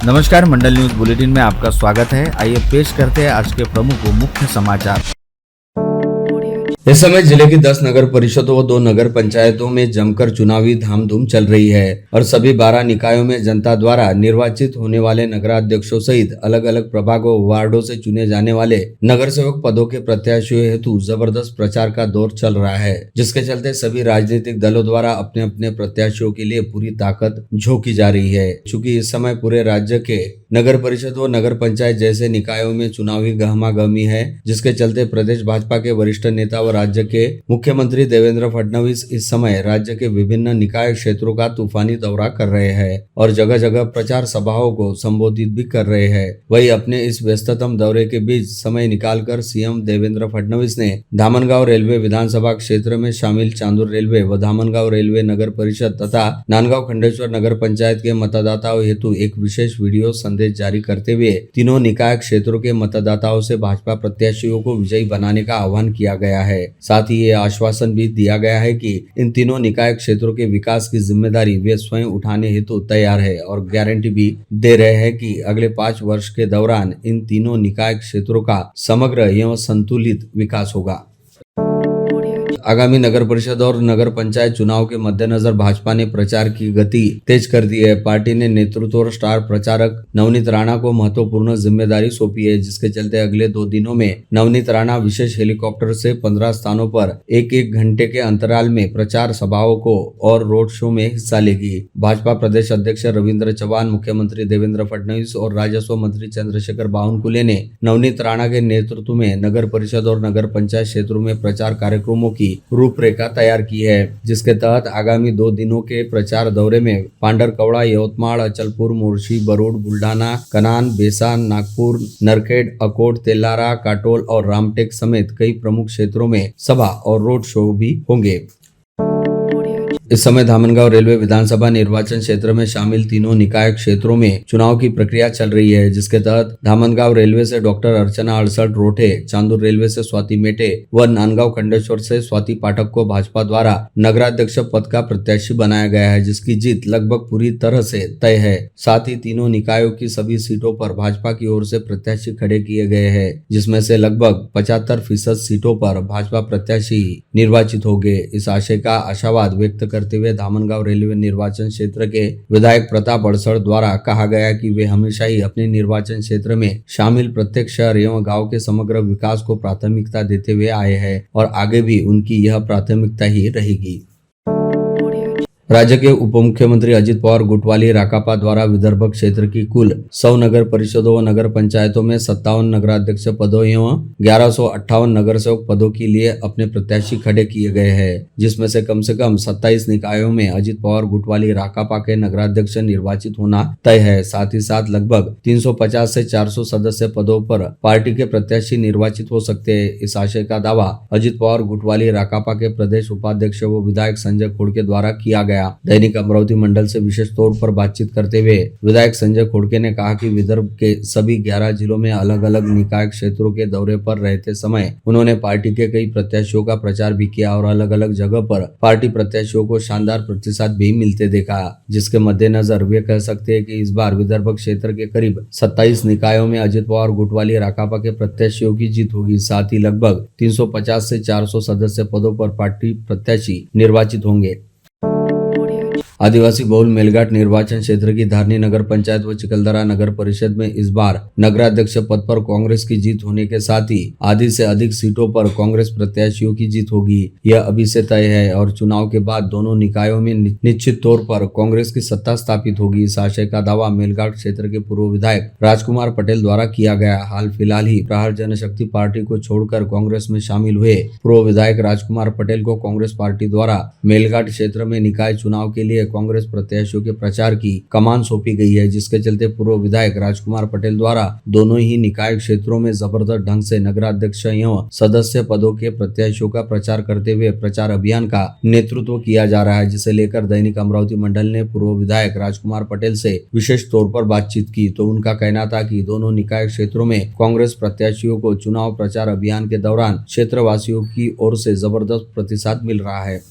नमस्कार, मंडल news bulletin में आपका स्वागत है। आइए पेश करते हैं आज के प्रमुख व मुख्य समाचार। इस समय जिले की 10 नगर परिषदों व 2 नगर पंचायतों में जमकर चुनावी धामधूम चल रही है और सभी 12 निकायों में जनता द्वारा निर्वाचित होने वाले नगराध्यक्षों सहित अलग अलग प्रभागों वार्डों से चुने जाने वाले नगर सेवक पदों के प्रत्याशियों हेतु जबरदस्त प्रचार का दौर चल रहा है, जिसके चलते सभी राजनीतिक दलों द्वारा अपने अपने प्रत्याशियों के लिए पूरी ताकत झोंकी जा रही है। चूँकि इस समय पूरे राज्य के नगर परिषद व नगर पंचायत जैसे निकायों में चुनावी गहमागहमी है, जिसके चलते प्रदेश भाजपा के वरिष्ठ नेता व राज्य के मुख्यमंत्री देवेंद्र फडणवीस इस समय राज्य के विभिन्न निकाय क्षेत्रों का तूफानी दौरा कर रहे हैं और जगह जगह प्रचार सभाओं को संबोधित भी कर रहे हैं। वही अपने इस व्यस्ततम दौरे के बीच समय निकालकर सीएम देवेंद्र फडणवीस ने धामनगांव रेलवे विधानसभा क्षेत्र में शामिल चांदूर रेलवे व धामनगांव रेलवे नगर परिषद तथा नांदगांव खंडेश्वर नगर पंचायत के मतदाताओं हेतु एक विशेष वीडियो संदेश जारी करते हुए तीनों निकाय क्षेत्रों के मतदाताओं से भाजपा प्रत्याशियों को विजयी बनाने का आह्वान किया गया है। साथ ही ये आश्वासन भी दिया गया है कि इन तीनों निकाय क्षेत्रों के विकास की जिम्मेदारी वे स्वयं उठाने हेतु तैयार है और गारंटी भी दे रहे हैं कि अगले 5 वर्ष के दौरान इन तीनों निकाय क्षेत्रों का समग्र एवं संतुलित विकास होगा। आगामी नगर परिषद और नगर पंचायत चुनाव के मद्देनजर भाजपा ने प्रचार की गति तेज कर दी है। पार्टी ने नेतृत्व और स्टार प्रचारक नवनीत राणा को महत्वपूर्ण जिम्मेदारी सौंपी है, जिसके चलते अगले 2 दिनों में नवनीत राणा विशेष हेलीकॉप्टर से 15 स्थानों पर 1-1 घंटे के अंतराल में प्रचार सभाओं को और रोड शो में हिस्सा लेगी। भाजपा प्रदेश अध्यक्ष रविंद्र चौहान, मुख्यमंत्री देवेंद्र फडणवीस और राजस्व मंत्री चंद्रशेखर बावनकुले ने नवनीत राणा के नेतृत्व में नगर परिषद और नगर पंचायत क्षेत्रों में प्रचार कार्यक्रमों की रूपरेखा तैयार की है, जिसके तहत आगामी 2 दिनों के प्रचार दौरे में पांढरकवड़ा, यवतमाळ, अचलपूर, मोर्शी, बरूड, बुल्ढाना, कनान, बेसा, नागपुर, नरखेड, अकोट, तेलारा, काटोल और रामटेक समेत कई प्रमुख क्षेत्रों में सभा और रोड शो भी होंगे। इस समय धामनगांव रेलवे विधानसभा निर्वाचन क्षेत्र में शामिल तीनों निकाय क्षेत्रों में चुनाव की प्रक्रिया चल रही है, जिसके तहत धामनगांव रेलवे से डॉक्टर अर्चना अड़सठ रोठे, चांदूर रेलवे से स्वाति मेटे व नांदगांव खंडेश्वर से स्वाति पाठक को भाजपा द्वारा नगराध्यक्ष पद का प्रत्याशी बनाया गया है, जिसकी जीत लगभग पूरी तरह से तय है। साथ ही तीनों निकायों की सभी सीटों पर भाजपा की ओर से प्रत्याशी खड़े किए गए हैं, जिसमें से लगभग 75% सीटों पर भाजपा प्रत्याशी निर्वाचित होंगे। इस आशय का आशावाद व्यक्त करते हुए धामनगांव रेलवे निर्वाचन क्षेत्र के विधायक प्रताप अड़सठ द्वारा कहा गया कि वे हमेशा ही अपने निर्वाचन क्षेत्र में शामिल प्रत्येक शहर एवं गांव के समग्र विकास को प्राथमिकता देते हुए आए हैं और आगे भी उनकी यह प्राथमिकता ही रहेगी। राज्य के उप मुख्यमंत्री अजित पवार गुटवाली राकापा द्वारा विदर्भ क्षेत्र की कुल 100 नगर परिषदों व नगर पंचायतों में 57 नगराध्यक्ष पदों एवं 1158 नगर सेवक पदों के लिए अपने प्रत्याशी खड़े किए गए हैं, जिसमें से कम 27 निकायों में अजित पवार गुटवाली राकापा के नगराध्यक्ष निर्वाचित होना तय है। साथ ही साथ लगभग 350 से 400 सदस्य पदों पर पार्टी के प्रत्याशी निर्वाचित हो सकते हैं। इस आशय का दावा अजित पवार गुटवाली राकापा के प्रदेश उपाध्यक्ष व विधायक संजय खोड़के द्वारा किया गया। दैनिक अमरावती मंडल से विशेष तौर पर बातचीत करते हुए विधायक संजय खोड़के ने कहा कि विदर्भ के सभी 11 जिलों में अलग अलग निकाय क्षेत्रों के दौरे पर रहते समय उन्होंने पार्टी के कई प्रत्याशियों का प्रचार भी किया और अलग अलग जगह पर पार्टी प्रत्याशियों को शानदार प्रतिसाद भी मिलते देखा, जिसके मद्देनजर वे कह सकते हैं कि इस बार विदर्भ क्षेत्र के करीब 27 निकायों में अजित पवार गुटवाली राकापा के प्रत्याशियों की जीत होगी। साथ ही लगभग 350 से 400 सदस्य पदों पर पार्टी प्रत्याशी निर्वाचित होंगे। आदिवासी बहुल मेलघाट निर्वाचन क्षेत्र की धारनी नगर पंचायत व चिकलदरा नगर परिषद में इस बार नगराध्यक्ष पद पर कांग्रेस की जीत होने के साथ ही आधी से अधिक सीटों पर कांग्रेस प्रत्याशियों की जीत होगी। यह अभी से तय है और चुनाव के बाद दोनों निकायों में निश्चित तौर पर कांग्रेस की सत्ता स्थापित होगी। इस आशय का दावा मेलघाट क्षेत्र के पूर्व विधायक राजकुमार पटेल द्वारा किया गया। हाल फिलहाल ही प्रहार जनशक्ति पार्टी को छोड़कर कांग्रेस में शामिल हुए पूर्व विधायक राजकुमार पटेल को कांग्रेस पार्टी द्वारा मेलघाट क्षेत्र में निकाय चुनाव के लिए कांग्रेस प्रत्याशियों के प्रचार की कमान सौंपी गई है, जिसके चलते पूर्व विधायक राजकुमार पटेल द्वारा दोनों ही निकाय क्षेत्रों में जबरदस्त ढंग से नगराध्यक्ष एवं सदस्य पदों के प्रत्याशियों का प्रचार करते हुए प्रचार अभियान का नेतृत्व किया जा रहा है, जिसे लेकर दैनिक अमरावती मंडल ने पूर्व विधायक राजकुमार पटेल से विशेष तौर पर बातचीत की तो उनका कहना था कि दोनों निकाय क्षेत्रों में कांग्रेस प्रत्याशियों को चुनाव प्रचार अभियान के दौरान क्षेत्रवासियों की ओर से जबरदस्त प्रतिसाद मिल रहा है।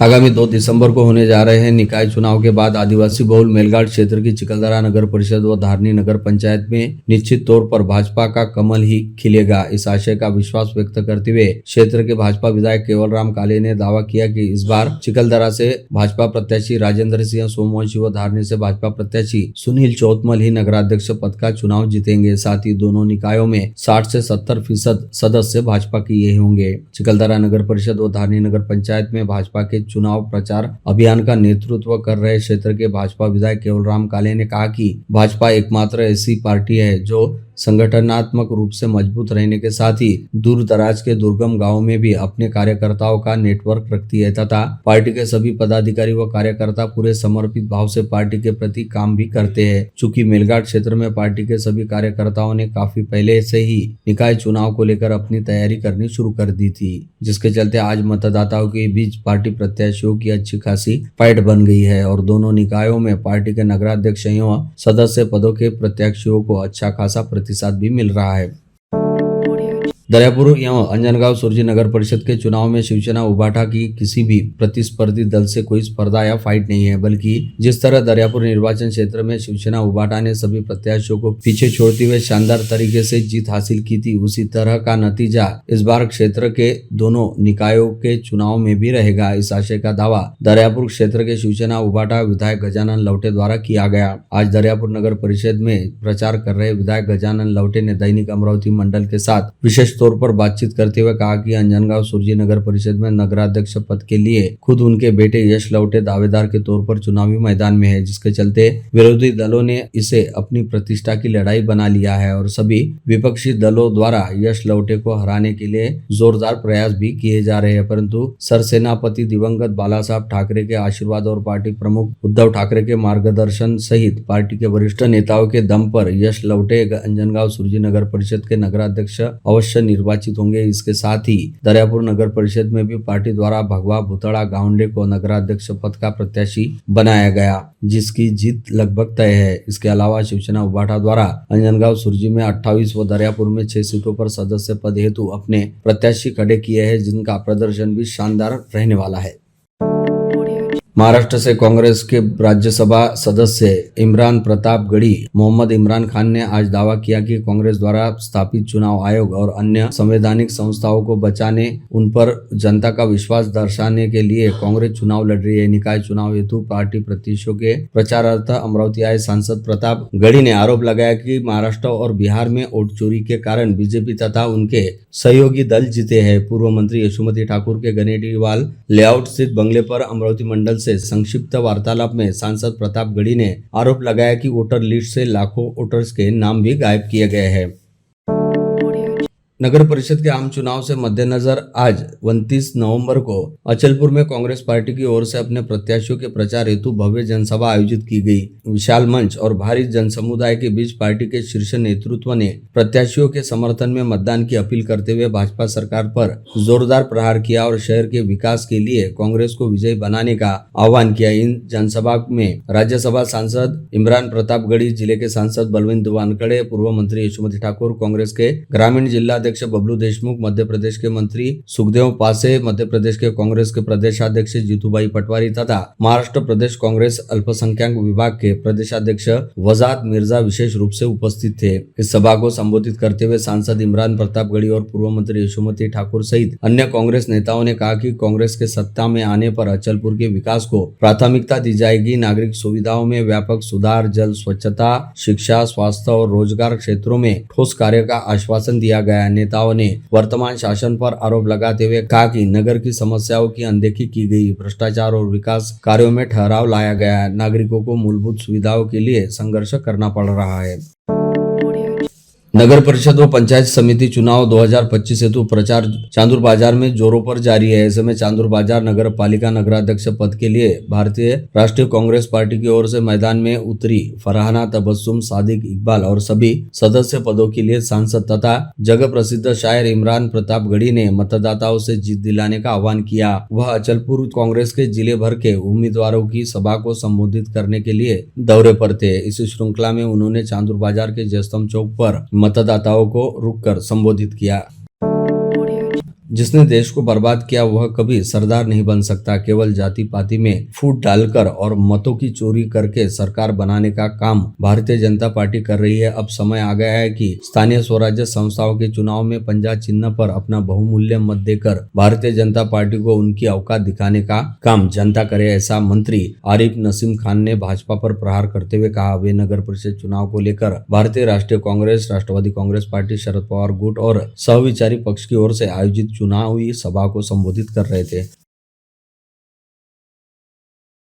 आगामी 2 दिसंबर को होने जा रहे हैं निकाय चुनाव के बाद आदिवासी बहुल मेलघाट क्षेत्र की चिकलदरा नगर परिषद व धारनी नगर पंचायत में निश्चित तौर पर भाजपा का कमल ही खिलेगा। इस आशय का विश्वास व्यक्त करते हुए क्षेत्र के भाजपा विधायक केवलराम काले ने दावा किया कि इस बार चिकलदरा से भाजपा प्रत्याशी राजेंद्र सिंह सोमवंशी व धारनी से भाजपा प्रत्याशी सुनील चौतमल ही नगराध्यक्ष पद का चुनाव जीतेंगे। साथ ही दोनों निकायों में 60 से 70% सदस्य भाजपा के ये होंगे। चिकलदरा नगर परिषद व धारनी नगर पंचायत में भाजपा के चुनाव प्रचार अभियान का नेतृत्व कर रहे क्षेत्र के भाजपा विधायक केवलराम काले ने कहा कि भाजपा एकमात्र ऐसी पार्टी है जो संगठनात्मक रूप से मजबूत रहने के साथ ही दूर दराज के दुर्गम गांवों में भी अपने कार्यकर्ताओं का नेटवर्क रखती है तथा पार्टी के सभी पदाधिकारी व कार्यकर्ता पूरे समर्पित भाव से पार्टी के प्रति काम भी करते हैं। चूंकि मेलघाट क्षेत्र में पार्टी के सभी कार्यकर्ताओं ने काफी पहले से ही निकाय चुनाव को लेकर अपनी तैयारी करनी शुरू कर दी थी, जिसके चलते आज मतदाताओं के बीच पार्टी प्रत्याशियों की अच्छी खासी फाइट बन गई है और दोनों निकायों में पार्टी के नगराध्यक्ष एवं सदस्य पदों के प्रत्याशियों को अच्छा खासा प्रतिशत भी मिल रहा है। दरियापुर एवं अंजनगांव सुरजी नगर परिषद के चुनाव में शिवसेना उबाटा की किसी भी प्रतिस्पर्धी दल से कोई स्पर्धा या फाइट नहीं है, बल्कि जिस तरह दरियापुर निर्वाचन क्षेत्र में शिवसेना उबाटा ने सभी प्रत्याशियों को पीछे छोड़ते हुए शानदार तरीके से जीत हासिल की थी, उसी तरह का नतीजा इस बार क्षेत्र के दोनों निकायों के चुनाव में भी रहेगा। इस आशय का दावा दरियापुर क्षेत्र के शिवसेना उबाटा विधायक गजानन लवटे द्वारा किया गया। आज दरियापुर नगर परिषद में प्रचार कर रहे विधायक गजानन लवटे ने दैनिक अमरावती मंडल के साथ विशेष तौर पर बातचीत करते हुए कहा कि अंजनगांव सुरजी नगर परिषद में नगराध्यक्ष पद के लिए खुद उनके बेटे यश लवटे दावेदार के तौर पर चुनावी मैदान में है, जिसके चलते विरोधी दलों ने इसे अपनी प्रतिष्ठा की लड़ाई बना लिया है और सभी विपक्षी दलों द्वारा यश लवटे को हराने के लिए जोरदार प्रयास भी किए जा रहे हैं। परंतु सरसेनापति दिवंगत बाला साहब ठाकरे के आशीर्वाद और पार्टी प्रमुख उद्धव ठाकरे के मार्गदर्शन सहित पार्टी के वरिष्ठ नेताओं के दम पर यश लवटे अंजनगांव सुरजी नगर परिषद के नगराध्यक्ष अवश्य निर्वाचित होंगे। इसके साथ ही दरियापुर नगर परिषद में भी पार्टी द्वारा भगवा भुतड़ा गावंडे को नगराध्यक्ष पद का प्रत्याशी बनाया गया, जिसकी जीत लगभग तय है। इसके अलावा शिवसेना उबाटा द्वारा अंजनगांव सुरजी में 28 व दरियापुर में 6 सीटों पर सदस्य पद हेतु अपने प्रत्याशी खड़े किए हैं, जिनका प्रदर्शन भी शानदार रहने वाला है। महाराष्ट्र से कांग्रेस के राज्यसभा सदस्य इमरान प्रताप गढ़ी मोहम्मद इमरान खान ने आज दावा किया कि कांग्रेस द्वारा स्थापित चुनाव आयोग और अन्य संवैधानिक संस्थाओं को बचाने, उन पर जनता का विश्वास दर्शाने के लिए कांग्रेस चुनाव लड़ रही है। निकाय चुनाव हेतु पार्टी प्रत्याशियों के प्रचारार्थ अमरावती आए सांसद प्रताप गढ़ी ने आरोप लगाया कि महाराष्ट्र और बिहार में वोट चोरी के कारण बीजेपी तथा उनके सहयोगी दल जीते हैं। पूर्व मंत्री यशोमती ठाकुर के गनेडीवाल लेआउट स्थित बंगले पर अमरावती मंडल से संक्षिप्त वार्तालाप में सांसद प्रताप गढ़ी ने आरोप लगाया कि वोटर लिस्ट से लाखों वोटर्स के नाम भी गायब किए गए हैं। नगर परिषद के आम चुनाव से मद्देनजर आज 29 नवंबर को अचलपुर में कांग्रेस पार्टी की ओर से अपने प्रत्याशियों के प्रचार हेतु भव्य जनसभा आयोजित की गई। विशाल मंच और भारी जनसमुदाय के बीच पार्टी के शीर्ष नेतृत्व ने प्रत्याशियों के समर्थन में मतदान की अपील करते हुए भाजपा सरकार पर जोरदार प्रहार किया और शहर के विकास के लिए कांग्रेस को विजयी बनाने का आह्वान किया। इन जनसभा में राज्यसभा सांसद इमरान प्रताप गढ़ी, जिले के सांसद बलविंद वानखड़े, पूर्व मंत्री यशोमती ठाकुर, कांग्रेस के ग्रामीण जिला अध्यक्ष बबलू देशमुख, मध्य प्रदेश के मंत्री सुखदेव पासे, मध्य प्रदेश के कांग्रेस के प्रदेशाध्यक्ष जीतूभाई पटवारी तथा महाराष्ट्र प्रदेश कांग्रेस अल्पसंख्यक विभाग के प्रदेशाध्यक्ष वजात मिर्जा विशेष रूप से उपस्थित थे। इस सभा को संबोधित करते हुए सांसद इमरान प्रताप गढ़ी और पूर्व मंत्री यशोमती ठाकुर सहित अन्य कांग्रेस नेताओं ने कहा कि कांग्रेस के सत्ता में आने पर अचलपुर के विकास को प्राथमिकता दी जाएगी। नागरिक सुविधाओं में व्यापक सुधार, जल, स्वच्छता, शिक्षा, स्वास्थ्य और रोजगार क्षेत्रों में ठोस कार्य का आश्वासन दिया गया। नेताओं ने वर्तमान शासन पर आरोप लगाते हुए कहा कि नगर की समस्याओं की अनदेखी की गई, भ्रष्टाचार और विकास कार्यों में ठहराव लाया गया, नागरिकों को मूलभूत सुविधाओं के लिए संघर्ष करना पड़ रहा है। नगर परिषद व पंचायत समिति चुनाव 2025 हेतु प्रचार चांदूर बाजार में जोरों पर जारी है। ऐसे में चांदूर बाजार नगर पालिका नगराध्यक्ष पद के लिए भारतीय राष्ट्रीय कांग्रेस पार्टी की ओर से मैदान में उतरी फरहाना, तबस्सुम, सादिक, इकबाल और सभी सदस्य पदों के लिए सांसद तथा जगह प्रसिद्ध शायर इमरान प्रताप गढ़ी ने मतदाताओं से जीत दिलाने का आह्वान किया। वह अचलपुर कांग्रेस के जिले भर के उम्मीदवारों की सभा को संबोधित करने के लिए दौरे पर थे। इस श्रृंखला में उन्होंने चांदूर बाजार के जयस्तंभ चौक पर मतदाताओं को रुककर संबोधित किया। जिसने देश को बर्बाद किया वह कभी सरदार नहीं बन सकता। केवल जाति पाति में फूट डालकर और मतों की चोरी करके सरकार बनाने का काम भारतीय जनता पार्टी कर रही है। अब समय आ गया है कि स्थानीय स्वराज्य संस्थाओं के चुनाव में पंजा चिन्ह पर अपना बहुमूल्य मत देकर भारतीय जनता पार्टी को उनकी औकात दिखाने का काम जनता करे, ऐसा मंत्री आरिफ नसीम खान ने भाजपा पर प्रहार करते हुए कहा। वे नगर परिषद चुनाव को लेकर भारतीय राष्ट्रीय कांग्रेस, राष्ट्रवादी कांग्रेस पार्टी, शरद पवार गुट और सहविचारी पक्ष की ओर से आयोजित चुनावी सभा को संबोधित कर रहे थे।